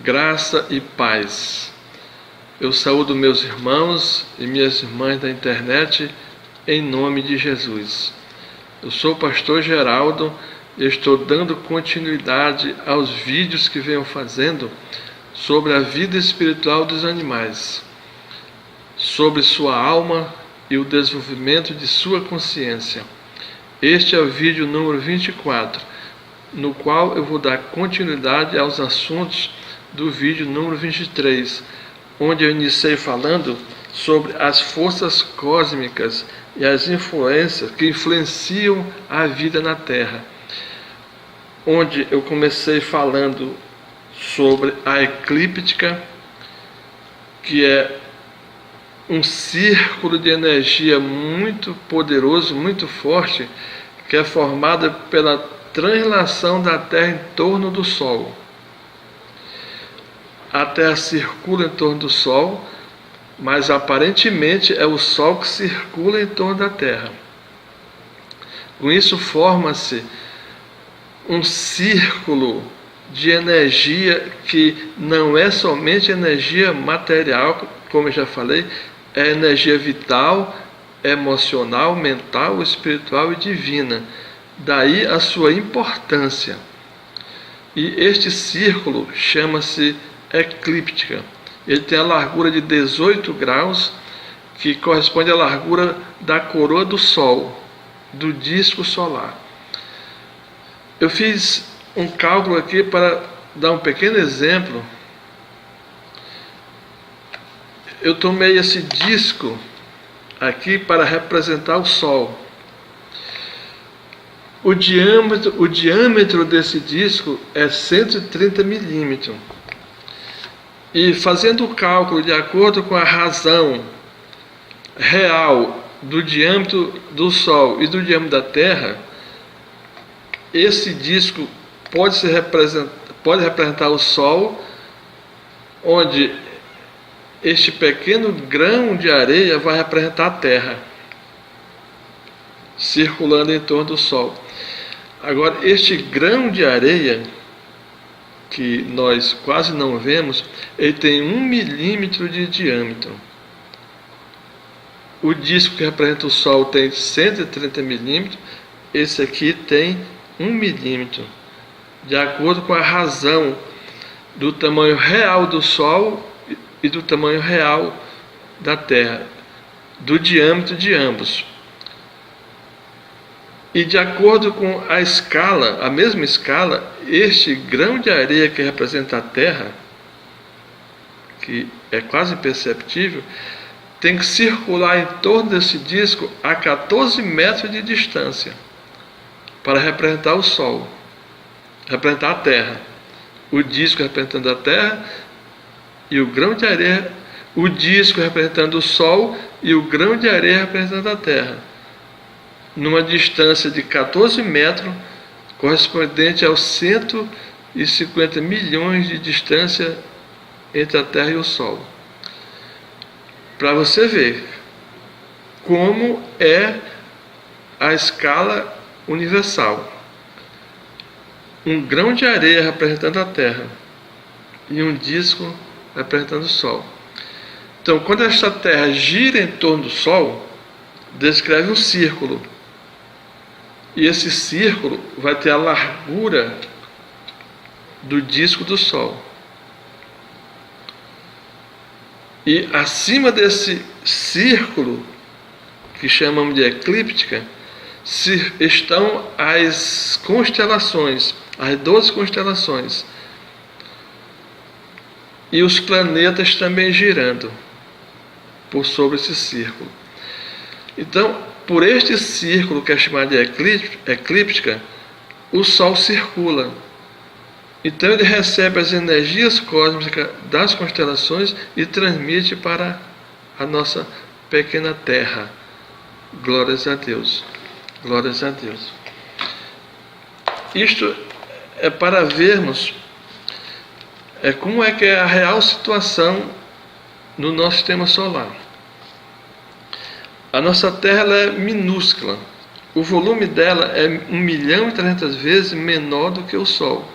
Graça e paz. Eu saúdo meus irmãos e minhas irmãs da internet em nome de Jesus. Eu sou o pastor Geraldo e estou dando continuidade aos vídeos que venho fazendo sobre a vida espiritual dos animais, sobre sua alma e o desenvolvimento de sua consciência. Este é o vídeo número 24, no qual eu vou dar continuidade aos assuntos do vídeo número 23, onde eu iniciei falando sobre as forças cósmicas e as influências que influenciam a vida na Terra, onde eu comecei falando sobre a eclíptica, que é um círculo de energia muito poderoso, muito forte, que é formada pela translação da Terra em torno do Sol. A Terra circula em torno do Sol, mas aparentemente é o Sol que circula em torno da Terra. Com isso forma-se um círculo de energia que não é somente energia material, como eu já falei, é energia vital, emocional, mental, espiritual e divina. Daí a sua importância. E este círculo chama-se eclíptica. Ele tem a largura de 18 graus, que corresponde à largura da coroa do Sol, do disco solar. Eu fiz um cálculo aqui para dar um pequeno exemplo. Eu tomei esse disco aqui para representar o Sol. O diâmetro desse disco é 130 milímetros. E fazendo o cálculo de acordo com a razão real do diâmetro do Sol e do diâmetro da Terra, esse disco pode representar o Sol, onde este pequeno grão de areia vai representar a Terra, circulando em torno do Sol. Agora, este grão de areia, que nós quase não vemos, ele tem 1 milímetro de diâmetro. O disco que representa o Sol tem 130 milímetros, esse aqui tem 1 milímetro, de acordo com a razão do tamanho real do Sol e do tamanho real da Terra, do diâmetro de ambos. E de acordo com a escala, a mesma escala, este grão de areia que representa a Terra, que é quase imperceptível, tem que circular em torno desse disco a 14 metros de distância para representar o Sol, representar a Terra. O disco representando a Terra e o grão de areia, o disco representando o Sol e o grão de areia representando a Terra, numa distância de 14 metros, correspondente aos 150 milhões de distância entre a Terra e o Sol. Para você ver como é a escala universal. Um grão de areia representando a Terra e um disco representando o Sol. Então, quando esta Terra gira em torno do Sol, descreve um círculo. E esse círculo vai ter a largura do disco do Sol. E acima desse círculo, que chamamos de eclíptica, estão as constelações, as 12 constelações. E os planetas também girando por sobre esse círculo. Então, por este círculo que é chamado de eclíptica, o Sol circula. Então ele recebe as energias cósmicas das constelações e transmite para a nossa pequena Terra. Glórias a Deus. Glórias a Deus. Isto é para vermos como é que é a real situação no nosso sistema solar. A nossa Terra ela é minúscula. O volume dela é 1.300.000 vezes menor do que o Sol.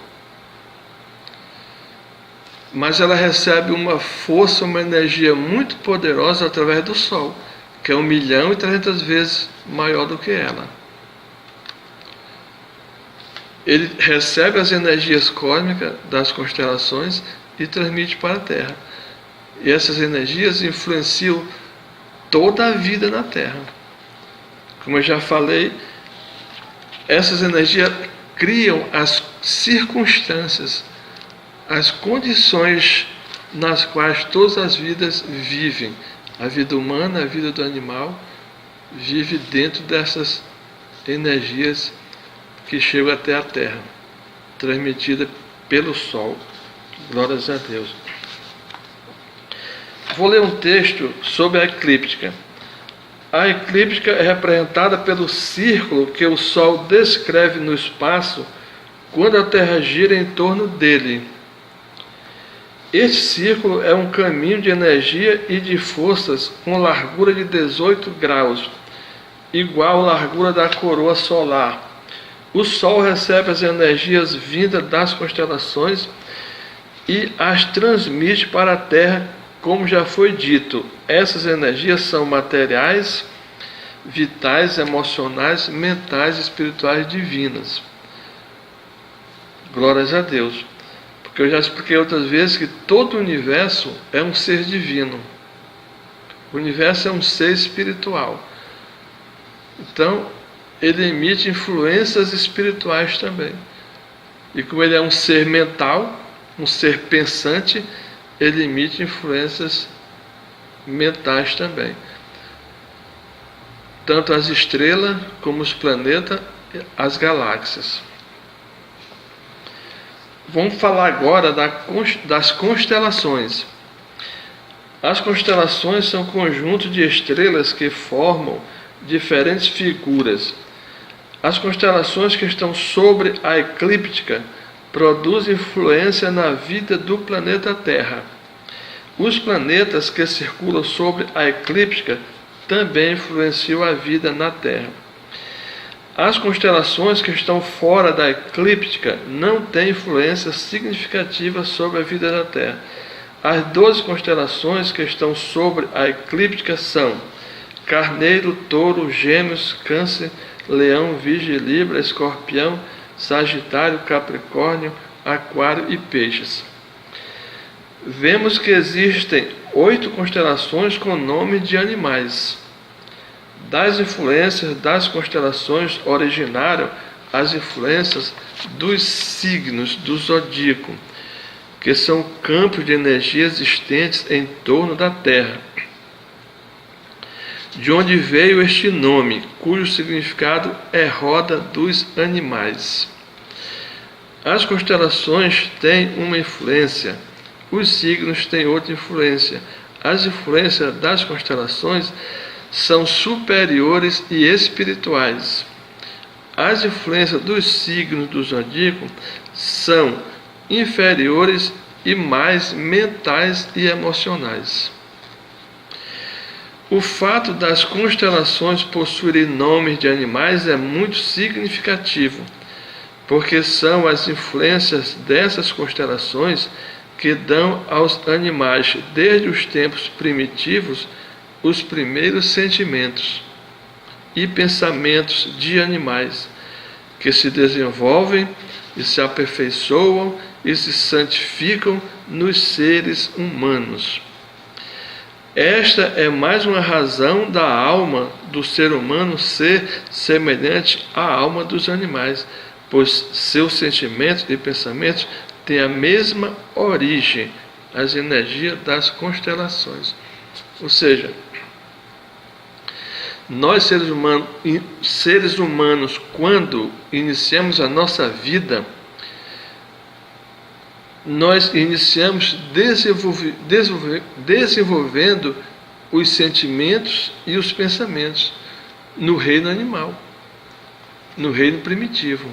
mas ela recebe uma força, uma energia muito poderosa através do Sol, que é 1.300.000 vezes maior do que ela. Ele recebe as energias cósmicas das constelações e transmite para a Terra. E essas energias influenciam toda a vida na Terra. Como eu já falei, essas energias criam as circunstâncias, as condições nas quais todas as vidas vivem. A vida humana, a vida do animal, vive dentro dessas energias que chegam até a Terra, transmitida pelo Sol. Glórias a Deus. Vou ler um texto sobre a eclíptica. A eclíptica é representada pelo círculo que o Sol descreve no espaço quando a Terra gira em torno dele. Este círculo é um caminho de energia e de forças com largura de 18 graus, igual à largura da coroa solar. O Sol recebe as energias vindas das constelações e as transmite para a Terra, como já foi dito. Essas energias são materiais, vitais, emocionais, mentais, espirituais, divinas. Glórias a Deus. Porque eu já expliquei outras vezes que todo o universo é um ser divino. O universo é um ser espiritual. Então, ele emite influências espirituais também. E como ele é um ser mental, um ser pensante, ele emite influências mentais também. Tanto as estrelas como os planetas, as galáxias. Vamos falar agora das constelações. As constelações são conjuntos de estrelas que formam diferentes figuras. As constelações que estão sobre a eclíptica produzem influência na vida do planeta Terra. Os planetas que circulam sobre a eclíptica também influenciam a vida na Terra. As constelações que estão fora da eclíptica não têm influência significativa sobre a vida na Terra. As 12 constelações que estão sobre a eclíptica são Carneiro, Touro, Gêmeos, Câncer, Leão, Virgem, Libra, Escorpião, Sagitário, Capricórnio, Aquário e Peixes. Vemos que existem 8 constelações com nome de animais. Das influências das constelações originaram as influências dos signos do zodíaco, que são campos de energia existentes em torno da Terra, de onde veio este nome, cujo significado é roda dos animais. As constelações têm uma influência, os signos têm outra influência. As influências das constelações são superiores e espirituais. As influências dos signos do zodíaco são inferiores e mais mentais e emocionais. O fato das constelações possuírem nomes de animais é muito significativo, porque são as influências dessas constelações que dão aos animais, desde os tempos primitivos, os primeiros sentimentos e pensamentos de animais, que se desenvolvem e se aperfeiçoam e se santificam nos seres humanos. Esta é mais uma razão da alma do ser humano ser semelhante à alma dos animais, pois seus sentimentos e pensamentos têm a mesma origem, as energias das constelações. Ou seja, nós seres humanos, quando iniciamos a nossa vida, nós iniciamos desenvolvendo os sentimentos e os pensamentos no reino animal, no reino primitivo.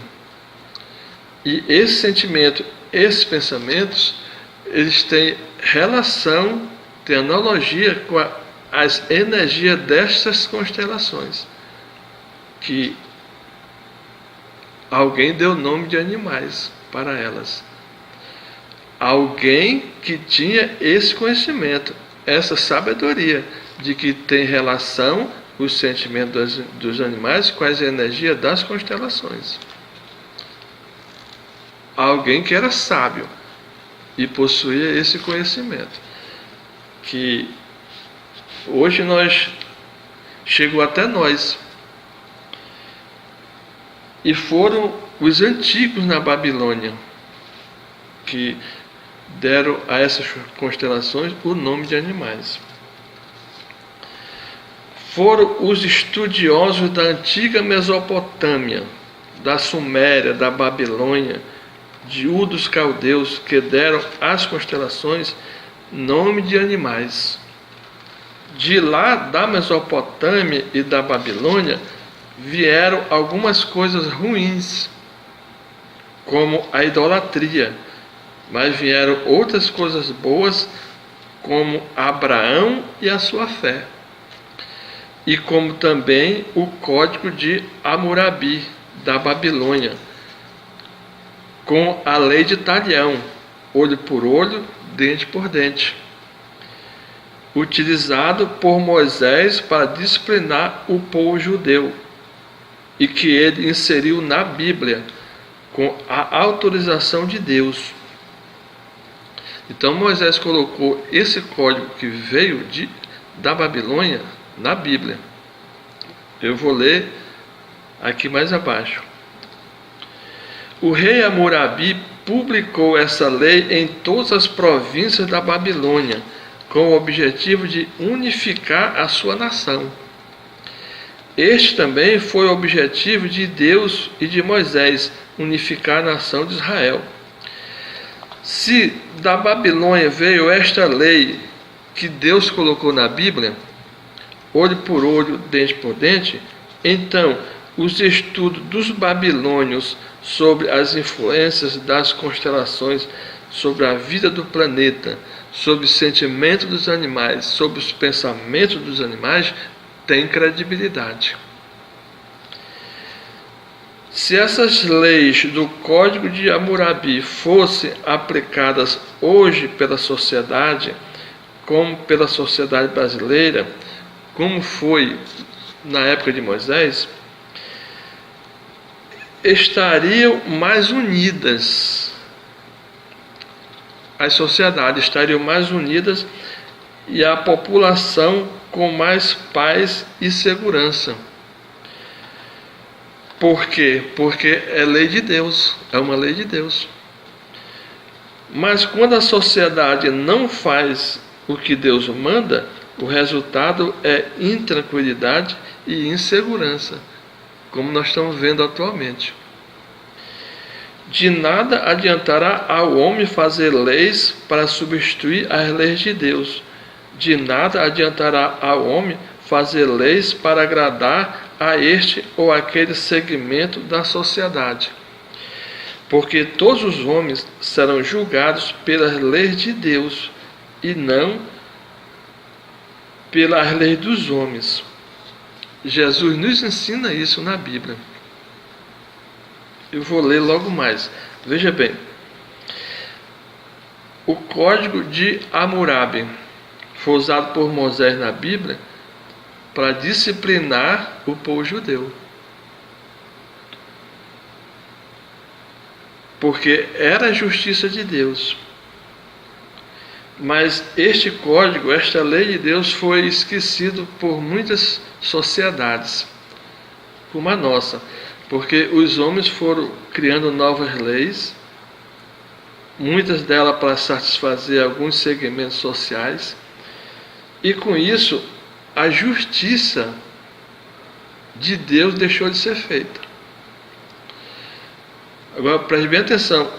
E esse sentimento, esses pensamentos, eles têm relação, têm analogia com as energias destas constelações, que alguém deu nome de animais para elas. Alguém que tinha esse conhecimento, essa sabedoria de que tem relação os sentimentos dos animais com as energias das constelações. Alguém que era sábio e possuía esse conhecimento, que hoje chegou até nós. E foram os antigos na Babilônia que deram a essas constelações o nome de animais. Foram os estudiosos da antiga Mesopotâmia, da Suméria, da Babilônia, de Ur dos Caldeus, que deram às constelações nome de animais. De lá, da Mesopotâmia e da Babilônia, vieram algumas coisas ruins, como a idolatria, mas vieram outras coisas boas, como Abraão e a sua fé, e como também o código de Hammurabi, da Babilônia, com a lei de Talião, olho por olho, dente por dente, utilizado por Moisés para disciplinar o povo judeu, e que ele inseriu na Bíblia com a autorização de Deus. Então Moisés colocou esse código que veio da Babilônia na Bíblia. Eu vou ler aqui mais abaixo. O rei Hammurabi publicou essa lei em todas as províncias da Babilônia, com o objetivo de unificar a sua nação. Este também foi o objetivo de Deus e de Moisés, unificar a nação de Israel. Se da Babilônia veio esta lei que Deus colocou na Bíblia, olho por olho, dente por dente, então os estudos dos babilônios sobre as influências das constelações sobre a vida do planeta, sobre o sentimento dos animais, sobre os pensamentos dos animais, têm credibilidade. Se essas leis do Código de Hammurabi fossem aplicadas hoje pela sociedade, como pela sociedade brasileira, como foi na época de Moisés, estariam mais unidas. As sociedades estariam mais unidas e a população com mais paz e segurança. Por quê? Porque é lei de Deus, é uma lei de Deus. Mas quando a sociedade não faz o que Deus manda, o resultado é intranquilidade e insegurança, como nós estamos vendo atualmente. De nada adiantará ao homem fazer leis para substituir as leis de Deus. De nada adiantará ao homem fazer leis para agradar a este ou aquele segmento da sociedade. Porque todos os homens serão julgados pelas leis de Deus e não pelas leis dos homens. Jesus nos ensina isso na Bíblia. Eu vou ler logo mais. Veja bem. O Código de Hammurabi foi usado por Moisés na Bíblia para disciplinar o povo judeu. Porque era a justiça de Deus. Mas este código, esta lei de Deus foi esquecido por muitas sociedades, como a nossa, porque os homens foram criando novas leis, muitas delas para satisfazer alguns segmentos sociais, e com isso a justiça de Deus deixou de ser feita. Agora preste bem atenção,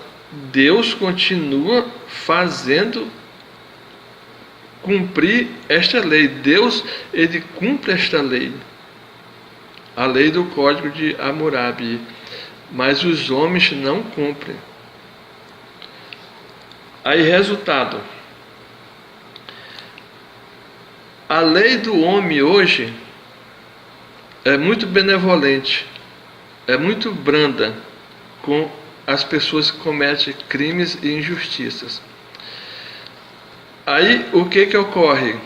Deus continua fazendo cumprir esta lei. Deus, ele cumpre esta lei, a lei do Código de Hammurabi, mas os homens não cumprem. Aí, resultado, a lei do homem hoje é muito benevolente, é muito branda com as pessoas que cometem crimes e injustiças. Aí o que ocorre?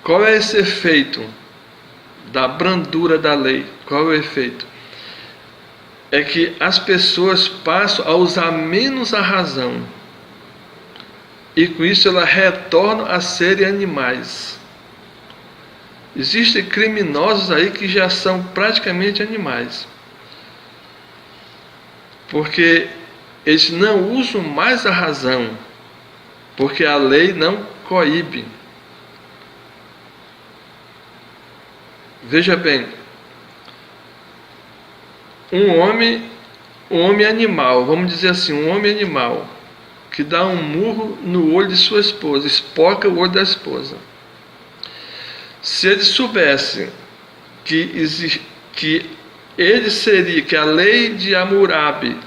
Qual é esse efeito da brandura da lei? Qual é o efeito? É que as pessoas passam a usar menos a razão, e com isso elas retornam a serem animais. Existem criminosos aí que já são praticamente animais, porque eles não usam mais a razão, porque a lei não coíbe. Veja bem, um homem animal, vamos dizer assim, um homem animal, que dá um murro no olho de sua esposa, espoca o olho da esposa. Se ele soubesse que a lei de Hammurabi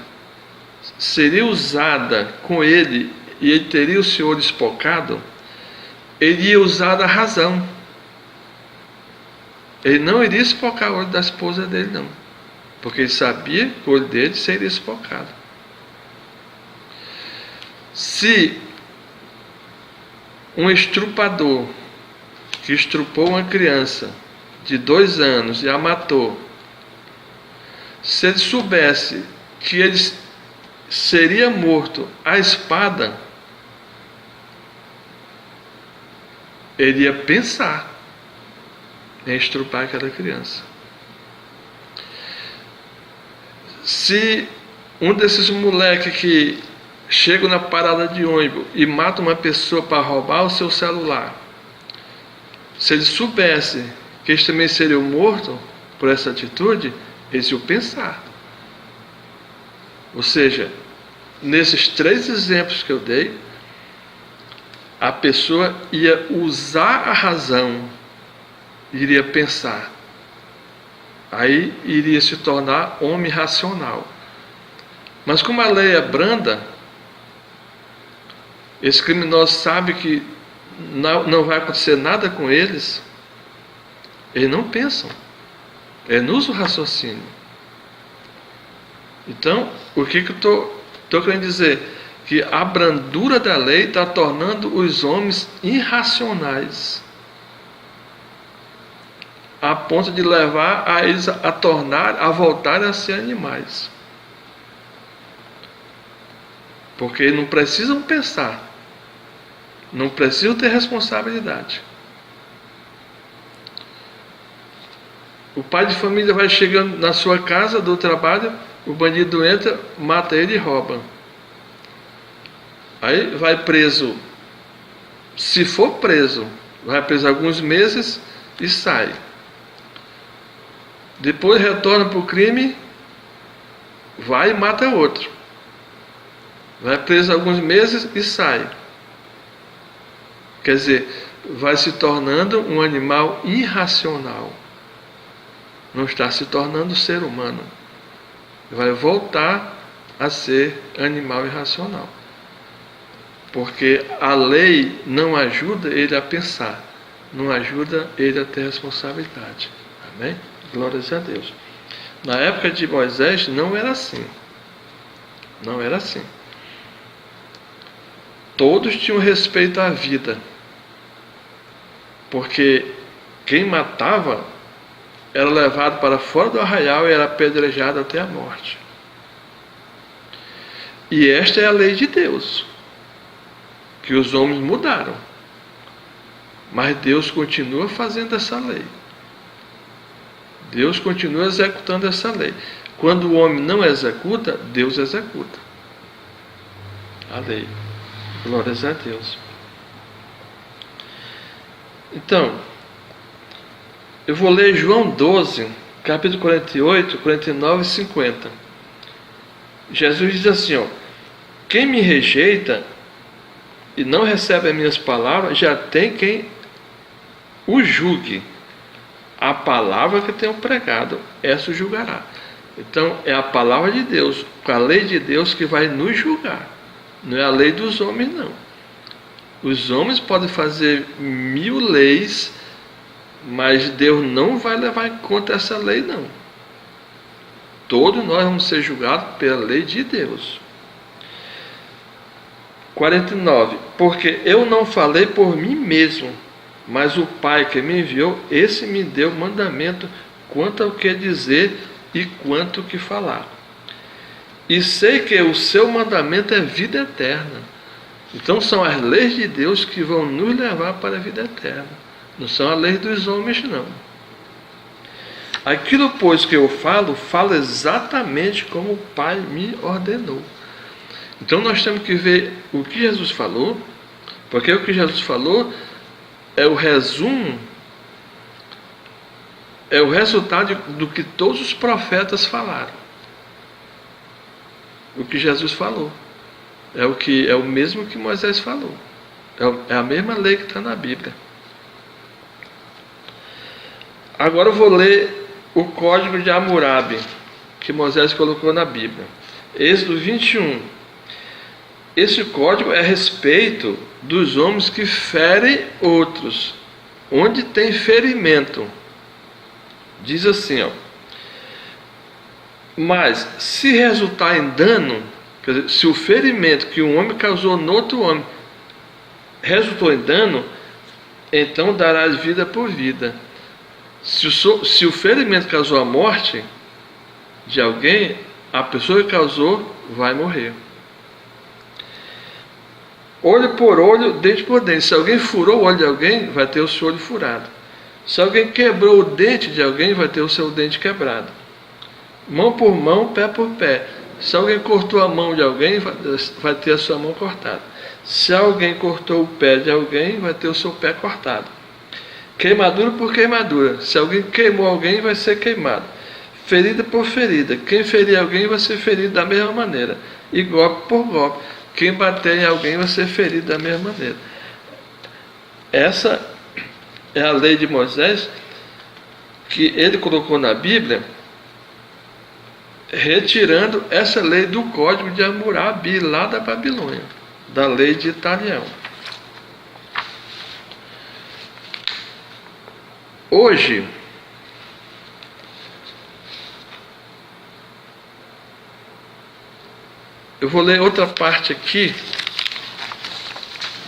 seria usada com ele e ele teria o seu olho espocado, ele ia usar a razão. Ele não iria espocar o olho da esposa dele, não, porque ele sabia que o olho dele seria espocado. Se um estrupador que estrupou uma criança de 2 anos e a matou, se ele soubesse que ele seria morto à espada, ele ia pensar em estrupar aquela criança. Se um desses moleques que chegam na parada de ônibus e matam uma pessoa para roubar o seu celular, se ele soubesse que eles também seriam mortos por essa atitude, eles iam pensar. Ou seja, nesses 3 exemplos que eu dei, a pessoa ia usar a razão, iria pensar, aí iria se tornar homem racional. Mas como a lei é branda, esses criminosos sabem que não vai acontecer nada com eles, eles não pensam, eles não usam o raciocínio. Então, o que eu estou querendo dizer? Que a brandura da lei está tornando os homens irracionais, a ponto de levar a eles a voltarem a ser animais. Porque eles não precisam pensar, não precisam ter responsabilidade. O pai de família vai chegando na sua casa do trabalho, o bandido entra, mata ele e rouba. Aí vai preso, se for preso, vai preso alguns meses e sai. Depois retorna para o crime, vai e mata outro. Vai preso alguns meses e sai. Quer dizer, vai se tornando um animal irracional. Não está se tornando ser humano. Vai voltar a ser animal irracional. Porque a lei não ajuda ele a pensar, não ajuda ele a ter responsabilidade. Amém? Glórias a Deus. Na época de Moisés não era assim. Não era assim. Todos tinham respeito à vida. Porque quem matava era levado para fora do arraial e era apedrejado até a morte. E esta é a lei de Deus, que os homens mudaram. Mas Deus continua fazendo essa lei. Deus continua executando essa lei. Quando o homem não executa, Deus executa a lei. Glórias a Deus. Então, eu vou ler João 12, capítulo 48, 49 e 50. Jesus diz assim, ó: quem me rejeita e não recebe as minhas palavras, já tem quem o julgue. A palavra que eu tenho pregado, essa o julgará. Então, é a palavra de Deus, a lei de Deus que vai nos julgar. Não é a lei dos homens, não. Os homens podem fazer 1000 leis, mas Deus não vai levar em conta essa lei, não. Todos nós vamos ser julgados pela lei de Deus. 49. Porque eu não falei por mim mesmo, mas o Pai que me enviou, esse me deu mandamento quanto ao que dizer e quanto ao que falar. E sei que o seu mandamento é vida eterna. Então são as leis de Deus que vão nos levar para a vida eterna. Não são as leis dos homens, não. Aquilo, pois, que eu falo exatamente como o Pai me ordenou. Então nós temos que ver o que Jesus falou, porque o que Jesus falou é o resumo, é o resultado do que todos os profetas falaram. O que Jesus falou é o mesmo que Moisés falou. É a mesma lei que está na Bíblia. Agora eu vou ler o código de Hammurabi que Moisés colocou na Bíblia. Êxodo 21. Esse código é a respeito dos homens que ferem outros. Onde tem ferimento. Diz assim, ó. Mas se resultar em dano, quer dizer, se o ferimento que um homem causou no outro homem resultou em dano, então darás vida por vida. Se o ferimento causou a morte de alguém, a pessoa que causou vai morrer. Olho por olho, dente por dente. Se alguém furou o olho de alguém, vai ter o seu olho furado. Se alguém quebrou o dente de alguém, vai ter o seu dente quebrado. Mão por mão, pé por pé. Se alguém cortou a mão de alguém, vai ter a sua mão cortada. Se alguém cortou o pé de alguém, vai ter o seu pé cortado. Queimadura por queimadura. Se alguém queimou alguém, vai ser queimado. Ferida por ferida. Quem ferir alguém vai ser ferido da mesma maneira. E golpe por golpe. Quem bater em alguém vai ser ferido da mesma maneira. Essa é a lei de Moisés que ele colocou na Bíblia, retirando essa lei do código de Hammurabi, lá da Babilônia, da lei de Italião. Hoje, eu vou ler outra parte aqui,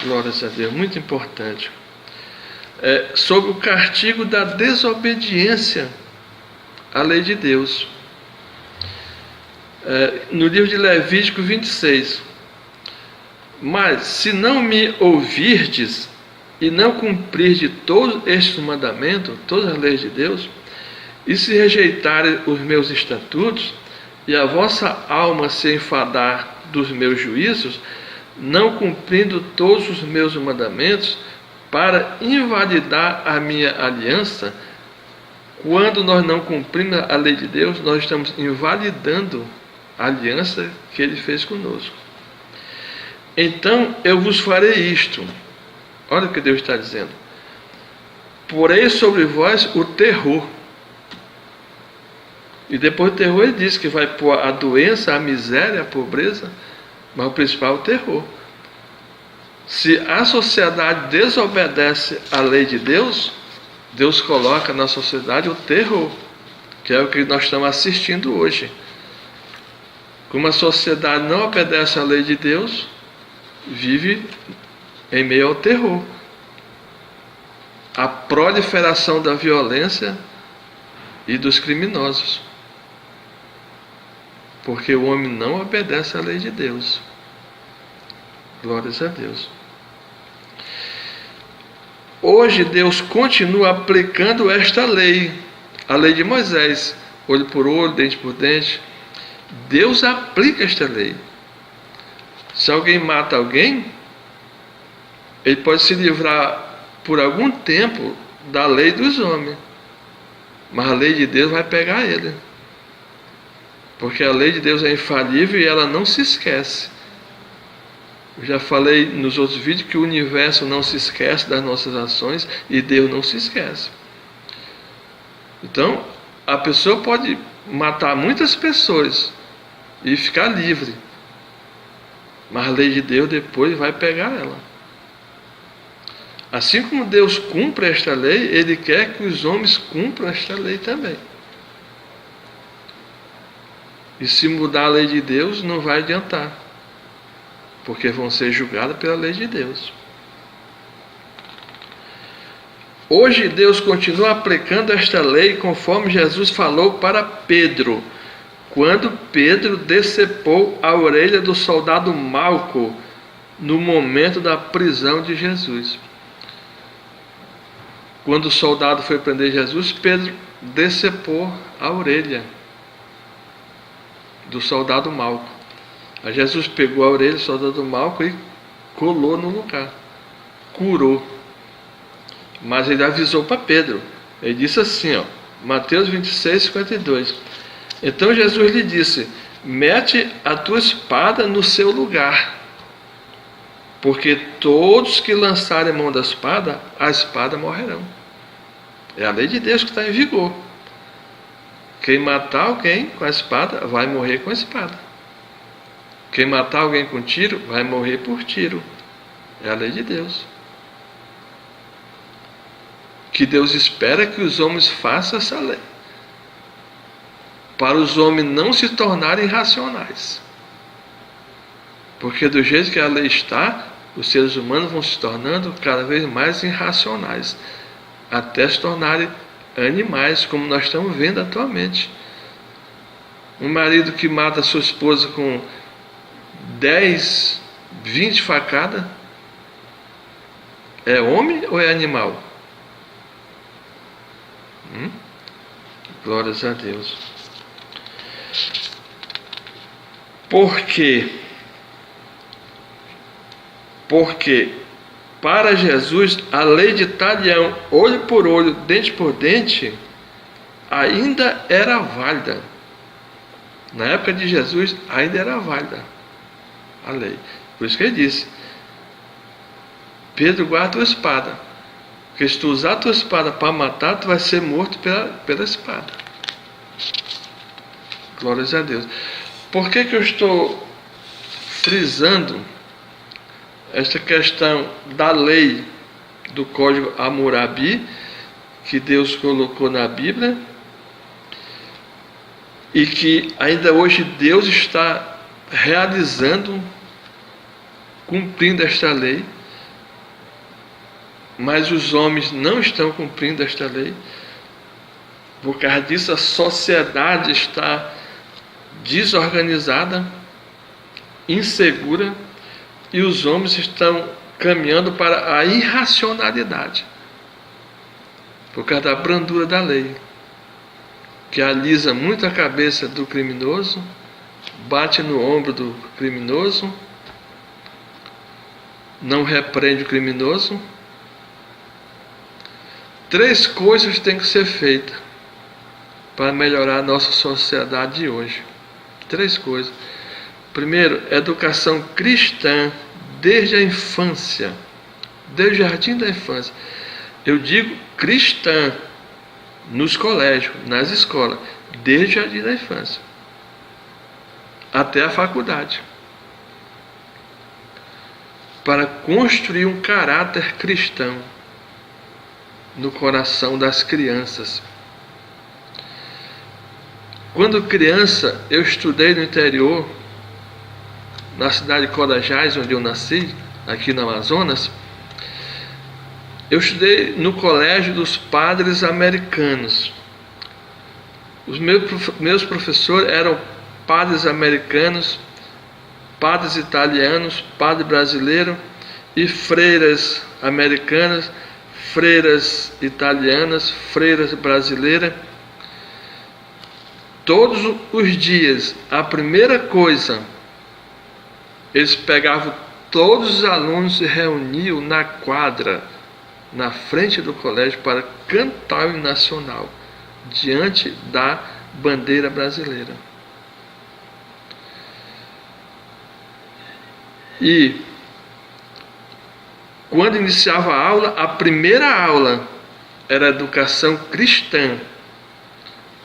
glórias a Deus, muito importante, sobre o castigo da desobediência à lei de Deus. No livro de Levítico 26. Mas se não me ouvirdes e não cumprirdes todos estes mandamentos, todas as leis de Deus, e se rejeitarem os meus estatutos, e a vossa alma se enfadar dos meus juízos, não cumprindo todos os meus mandamentos, para invalidar a minha aliança, quando nós não cumprimos a lei de Deus, nós estamos invalidando a aliança que Ele fez conosco. Então eu vos farei isto. Olha o que Deus está dizendo. Porei sobre vós o terror. E depois do terror ele diz que vai pôr a doença, a miséria, a pobreza, mas o principal é o terror. Se a sociedade desobedece à lei de Deus, Deus coloca na sociedade o terror, que é o que nós estamos assistindo hoje. Como a sociedade não obedece à lei de Deus, vive em meio ao terror. A proliferação da violência e dos criminosos. Porque o homem não obedece à lei de Deus. Glórias a Deus. Hoje Deus continua aplicando esta lei, a lei de Moisés, olho por olho, dente por dente. Deus aplica esta lei. Se alguém mata alguém, ele pode se livrar por algum tempo da lei dos homens, mas a lei de Deus vai pegar ele, porque a lei de Deus é infalível e ela não se esquece. Eu já falei nos outros vídeos que o universo não se esquece das nossas ações e Deus não se esquece. Então, a pessoa pode matar muitas pessoas e ficar livre, mas a lei de Deus depois vai pegar ela. Assim como Deus cumpre esta lei, Ele quer que os homens cumpram esta lei também. E se mudar a lei de Deus, não vai adiantar, porque vão ser julgados pela lei de Deus. Hoje Deus continua aplicando esta lei conforme Jesus falou para Pedro, quando Pedro decepou a orelha do soldado Malco no momento da prisão de Jesus. Quando o soldado foi prender Jesus, Pedro decepou a orelha do soldado Malco. Aí Jesus pegou a orelha do soldado Malco e colou no lugar, curou. Mas ele avisou para Pedro. Ele disse assim, Mateus 26, 52. Então Jesus lhe disse: mete a tua espada no seu lugar, porque todos que lançarem mão da espada, a espada morrerão. É a lei de Deus que está em vigor. Quem matar alguém com a espada, vai morrer com a espada. Quem matar alguém com tiro, vai morrer por tiro. É a lei de Deus. Que Deus espera que os homens façam essa lei, para os homens não se tornarem irracionais. Porque do jeito que a lei está, os seres humanos vão se tornando cada vez mais irracionais, até se tornarem animais, como nós estamos vendo atualmente. Um marido que mata sua esposa com 10, 20 facadas, é homem ou é animal? Glórias a Deus. Por quê? Porque para Jesus a lei de talião, olho por olho, dente por dente, ainda era válida. Na época de Jesus ainda era válida a lei. Por isso que ele disse: Pedro, guarda a tua espada, porque se tu usar a tua espada para matar, tu vai ser morto pela espada. Glórias a Deus. Por que eu estou frisando esta questão da lei do Código Hammurabi, que Deus colocou na Bíblia, e que ainda hoje Deus está realizando, cumprindo esta lei, mas os homens não estão cumprindo esta lei? Por causa disso, a sociedade está desorganizada, insegura, e os homens estão caminhando para a irracionalidade, por causa da brandura da lei, que alisa muito a cabeça do criminoso, bate no ombro do criminoso, não repreende o criminoso. 3 coisas têm que ser feitas para melhorar a nossa sociedade de hoje. 3 coisas. Primeiro, educação cristã desde a infância, desde o jardim da infância. Eu digo cristã nos colégios, nas escolas, desde o jardim da infância até a faculdade, para construir um caráter cristão no coração das crianças. Quando criança, eu estudei no interior, na cidade de Codajás, onde eu nasci, aqui no Amazonas. Eu estudei no colégio dos padres americanos. Os meus professores eram padres americanos, padres italianos, padre brasileiro e freiras americanas, freiras italianas, freiras brasileiras. Todos os dias, a primeira coisa, eles pegavam todos os alunos e reuniam na quadra, na frente do colégio, para cantar o hino nacional, diante da bandeira brasileira. E quando iniciava a aula, a primeira aula era educação cristã,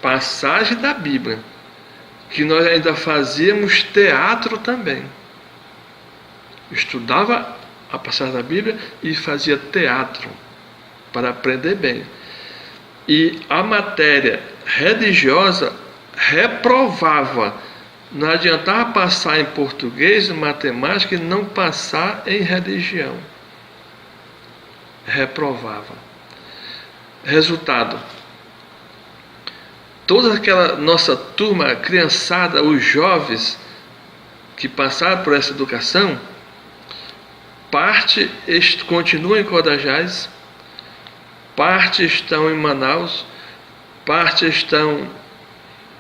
passagem da Bíblia, que nós ainda fazíamos teatro também. Estudava a passagem da Bíblia e fazia teatro para aprender bem. E a matéria religiosa reprovava Não adiantava passar em português, em matemática e não passar em religião. Reprovava. Resultado: toda aquela nossa turma, a criançada, os jovens que passaram por essa educação, parte continuam em Codajás, parte estão em Manaus, parte estão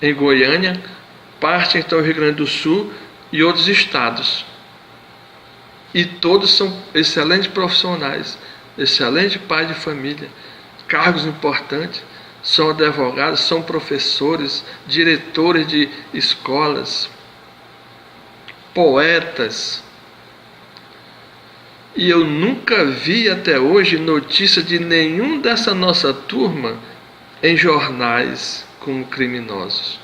em Goiânia, parte estão no Rio Grande do Sul e outros estados. E todos são excelentes profissionais, excelentes pais de família, cargos importantes, são advogados, são professores, diretores de escolas, poetas. E eu nunca vi até hoje notícia de nenhum dessa nossa turma em jornais como criminosos.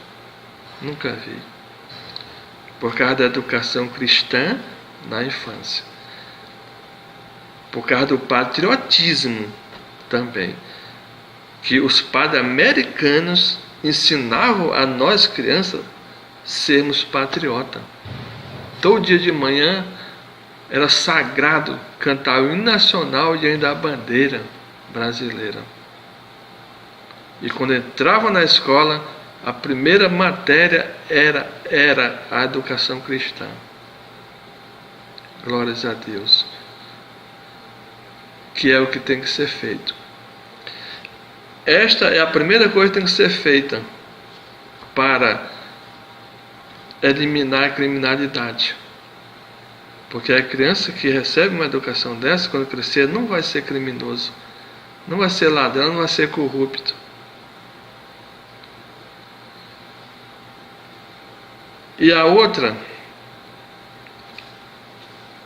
Nunca vi. Por causa da educação cristã na infância. Por causa do patriotismo também. Que os padres americanos ensinavam a nós crianças sermos patriotas. Todo dia de manhã era sagrado cantar o hino nacional e ainda a bandeira brasileira. E quando entrava na escola, a primeira matéria era a educação cristã. Glórias a Deus. Que é o que tem que ser feito. Esta é a primeira coisa que tem que ser feita para eliminar a criminalidade. Porque a criança que recebe uma educação dessa, quando crescer, não vai ser criminoso, não vai ser ladrão, não vai ser corrupto. E a outra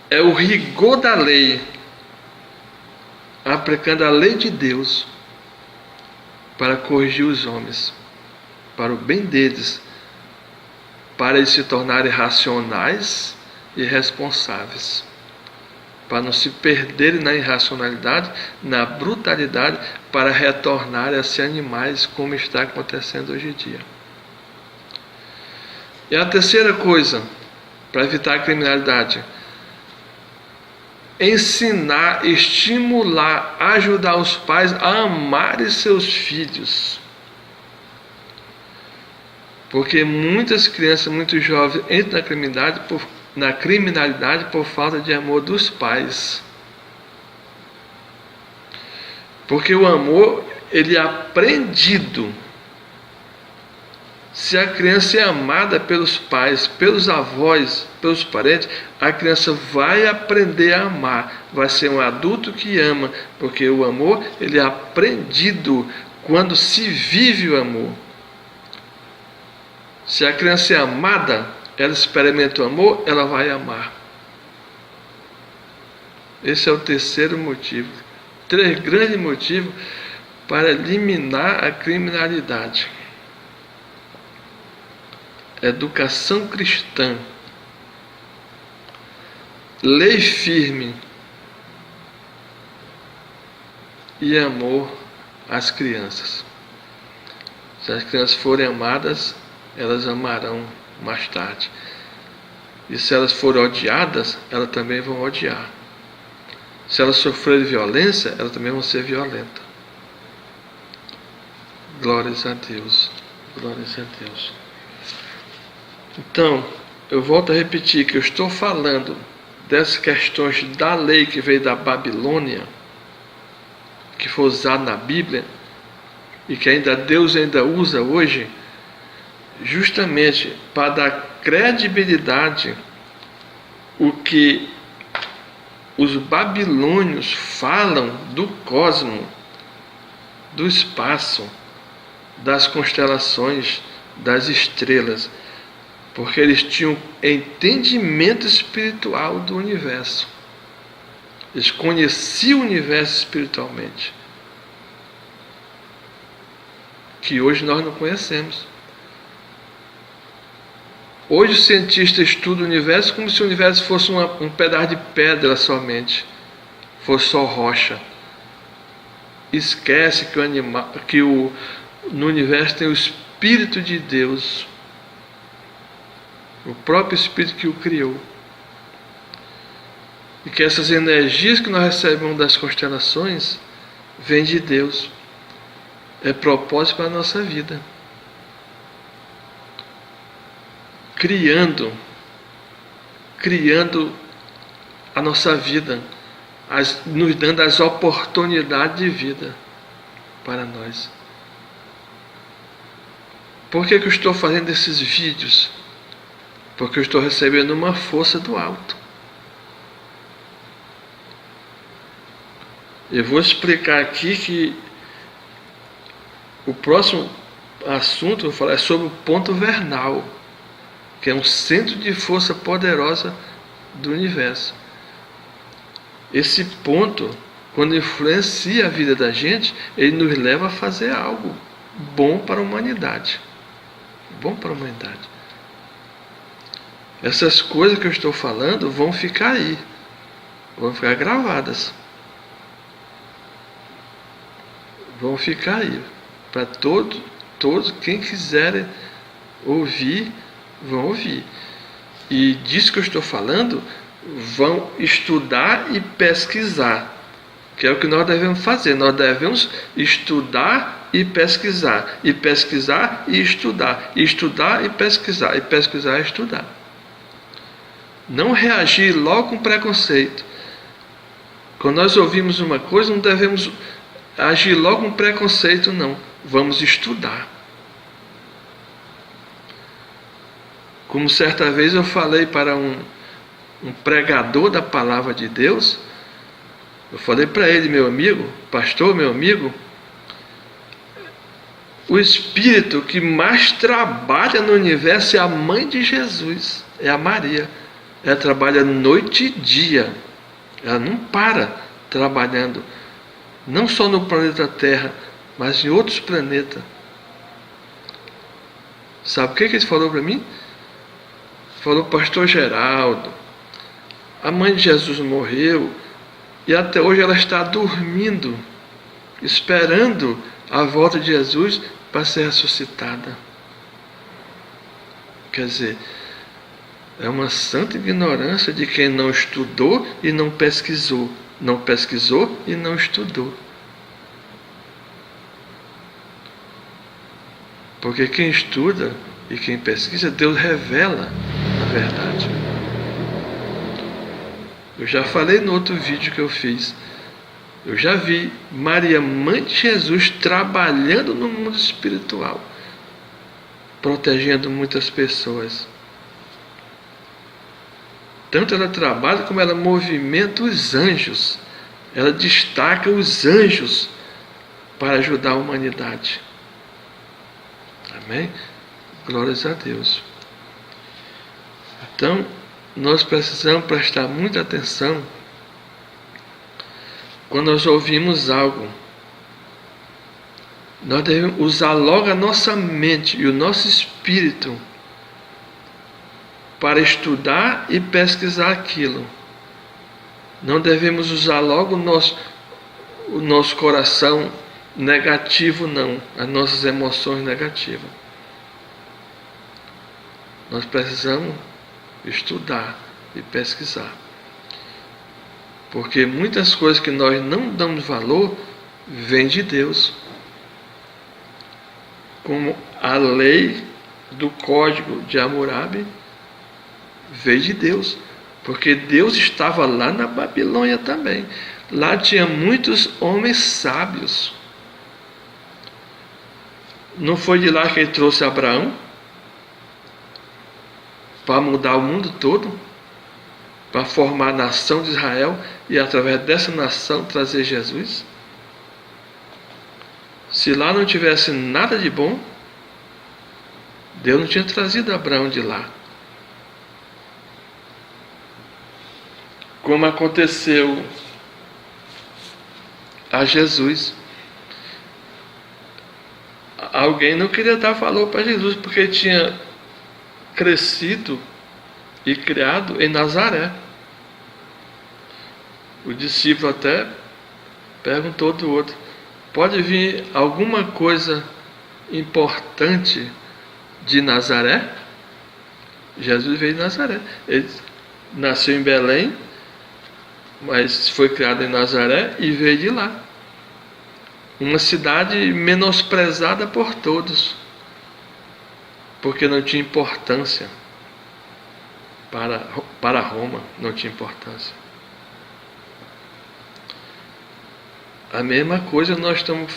é o rigor da lei, aplicando a lei de Deus para corrigir os homens, para o bem deles, para eles se tornarem racionais e responsáveis, para não se perderem na irracionalidade, na brutalidade, para retornarem a ser animais, como está acontecendo hoje em dia. E a terceira coisa, para evitar a criminalidade, ensinar, estimular, ajudar os pais a amarem seus filhos. Porque muitas crianças, muitos jovens entram na criminalidade por falta de amor dos pais. Porque o amor, ele é aprendido. Se a criança é amada pelos pais, pelos avós, pelos parentes, a criança vai aprender a amar. Vai ser um adulto que ama, porque o amor, ele é aprendido quando se vive o amor. Se a criança é amada, ela experimenta o amor, ela vai amar. Esse é o terceiro motivo. 3 grandes motivos para eliminar a criminalidade. Educação cristã, lei firme e amor às crianças. Se as crianças forem amadas, elas amarão mais tarde. E se elas forem odiadas, elas também vão odiar. Se elas sofrerem violência, elas também vão ser violentas. Glórias a Deus. Glórias a Deus. Então, eu volto a repetir que eu estou falando dessas questões da lei que veio da Babilônia, que foi usada na Bíblia, e que Deus ainda usa hoje, justamente para dar credibilidade o que os babilônios falam do cosmo, do espaço, das constelações, das estrelas, porque eles tinham entendimento espiritual do universo. Eles conheciam o universo espiritualmente, que hoje nós não conhecemos. Hoje o cientista estuda o universo como se o universo fosse um pedaço de pedra somente, fosse só rocha. Esquece que no universo tem o Espírito de Deus. o próprio Espírito que o criou. E que essas energias que nós recebemos das constelações vêm de Deus. É propósito para a nossa vida. Criando a nossa vida, nos dando as oportunidades de vida para nós. Por que eu estou fazendo esses vídeos? Porque eu estou recebendo uma força do alto. Eu vou explicar aqui que o próximo assunto que eu vou falar é sobre o ponto vernal, que é um centro de força poderosa do universo. Esse ponto, quando influencia a vida da gente, ele nos leva a fazer algo bom para a humanidade. Bom para a humanidade. Essas coisas que eu estou falando vão ficar aí, vão ficar gravadas. Vão ficar aí. Para todos, quem quiserem ouvir, vão ouvir. E disso que eu estou falando, vão estudar e pesquisar. Que é o que nós devemos fazer. Nós devemos estudar e pesquisar. E pesquisar e estudar. E estudar e pesquisar. E pesquisar e estudar. Não reagir logo com preconceito. Quando nós ouvimos uma coisa, não devemos agir logo com preconceito, não. Vamos estudar. Como certa vez eu falei para um pregador da palavra de Deus, eu falei para ele, meu amigo, pastor, meu amigo, o espírito que mais trabalha no universo é a mãe de Jesus, é a Maria. Ela trabalha noite e dia, ela não para trabalhando, não só no planeta Terra, mas em outros planetas. Sabe o que ele falou para mim? Falou, pastor Geraldo, a mãe de Jesus morreu e até hoje ela está dormindo, esperando a volta de Jesus para ser ressuscitada. Quer dizer, é uma santa ignorância de quem não estudou e não pesquisou. Não pesquisou e não estudou. Porque quem estuda e quem pesquisa, Deus revela a verdade. Eu já falei no outro vídeo que eu fiz. Eu já vi Maria, mãe de Jesus, trabalhando no mundo espiritual, protegendo muitas pessoas. Tanto ela trabalha como ela movimenta os anjos. Ela destaca os anjos para ajudar a humanidade. Amém? Glórias a Deus. Então, nós precisamos prestar muita atenção quando nós ouvimos algo. Nós devemos usar logo a nossa mente e o nosso espírito para estudar e pesquisar aquilo. Não devemos usar logo o nosso coração negativo, não, as nossas emoções negativas. Nós precisamos estudar e pesquisar. Porque muitas coisas que nós não damos valor vêm de Deus. Como a lei do código de Hammurabi veio de Deus. Porque Deus estava lá na Babilônia também. Lá tinha muitos homens sábios. Não foi de lá que ele trouxe Abraão para mudar o mundo todo, para formar a nação de Israel e através dessa nação trazer Jesus? Se lá não tivesse nada de bom, Deus não tinha trazido Abraão de lá. Como aconteceu a Jesus. Alguém não queria dar valor para Jesus porque ele tinha crescido e criado em Nazaré. O discípulo até perguntou do outro: pode vir alguma coisa importante de Nazaré? Jesus veio de Nazaré. Ele nasceu em Belém, mas foi criado em Nazaré e veio de lá. Uma cidade menosprezada por todos, porque não tinha importância para Roma, não tinha importância. A mesma coisa nós estamos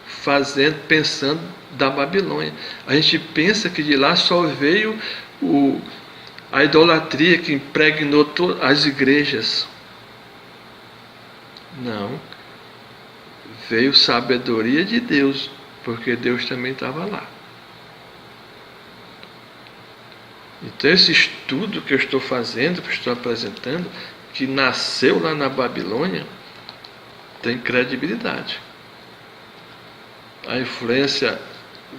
fazendo, pensando da Babilônia. A gente pensa que de lá só veio a idolatria que impregnou as igrejas. Não. Veio sabedoria de Deus, porque Deus também estava lá. Então esse estudo que eu estou fazendo, que eu estou apresentando, que nasceu lá na Babilônia, tem credibilidade. A influência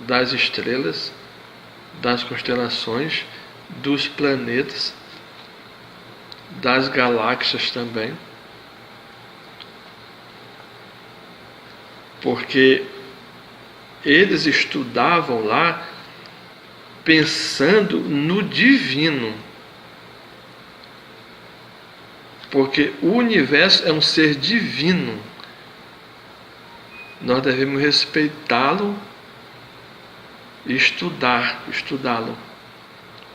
das estrelas, das constelações, dos planetas, das galáxias também. Porque eles estudavam lá pensando no divino. Porque o universo é um ser divino. Nós devemos respeitá-lo e estudá-lo,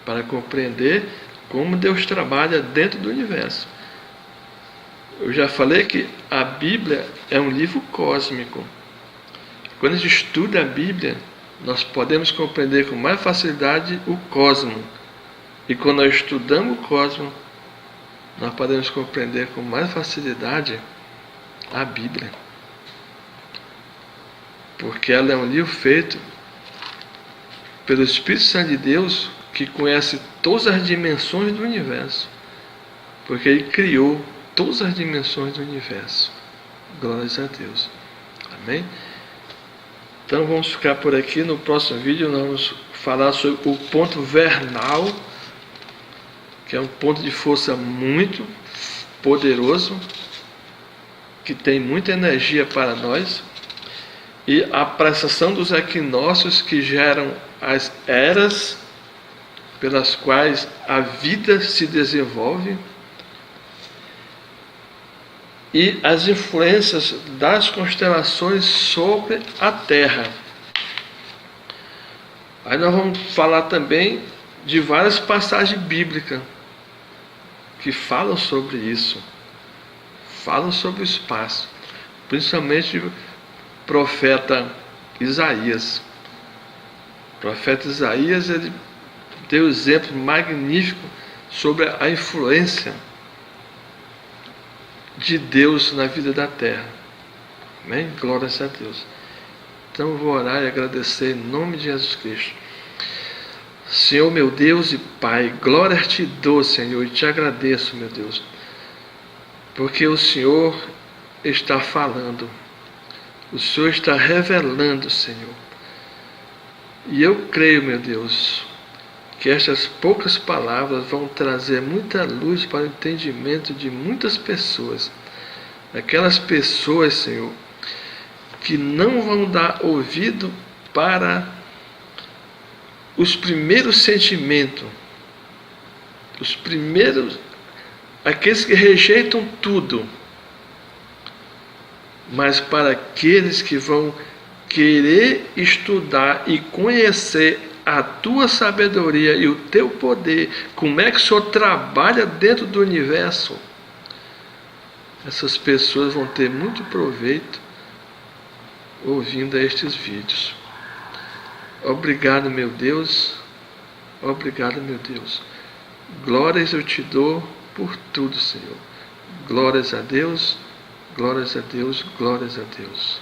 para compreender como Deus trabalha dentro do universo. Eu já falei que a Bíblia é um livro cósmico. Quando a gente estuda a Bíblia, nós podemos compreender com mais facilidade o cosmo. E quando nós estudamos o cosmo, nós podemos compreender com mais facilidade a Bíblia. Porque ela é um livro feito pelo Espírito Santo de Deus, que conhece todas as dimensões do universo. Porque Ele criou todas as dimensões do universo. Glórias a Deus. Amém? Então vamos ficar por aqui. No próximo vídeo nós vamos falar sobre o ponto vernal, que é um ponto de força muito poderoso, que tem muita energia para nós, e a prestação dos equinócios, que geram as eras pelas quais a vida se desenvolve, e as influências das constelações sobre a Terra. Aí nós vamos falar também de várias passagens bíblicas que falam sobre isso, falam sobre o espaço, principalmente o profeta Isaías. O profeta Isaías, ele deu um exemplo magnífico sobre a influência de Deus na vida da terra. Amém? Glórias a Deus. Então eu vou orar e agradecer em nome de Jesus Cristo. Senhor, meu Deus e Pai, glória te dou, Senhor, e te agradeço, meu Deus, porque o Senhor está falando, o Senhor está revelando, Senhor. E eu creio, meu Deus, que estas poucas palavras vão trazer muita luz para o entendimento de muitas pessoas. Aquelas pessoas, Senhor, que não vão dar ouvido para os primeiros sentimentos, aqueles que rejeitam tudo, mas para aqueles que vão querer estudar e conhecer a tua sabedoria e o teu poder, como é que o Senhor trabalha dentro do universo, essas pessoas vão ter muito proveito ouvindo estes vídeos. Obrigado, meu Deus. Obrigado, meu Deus. Glórias eu te dou por tudo, Senhor. Glórias a Deus, glórias a Deus, glórias a Deus.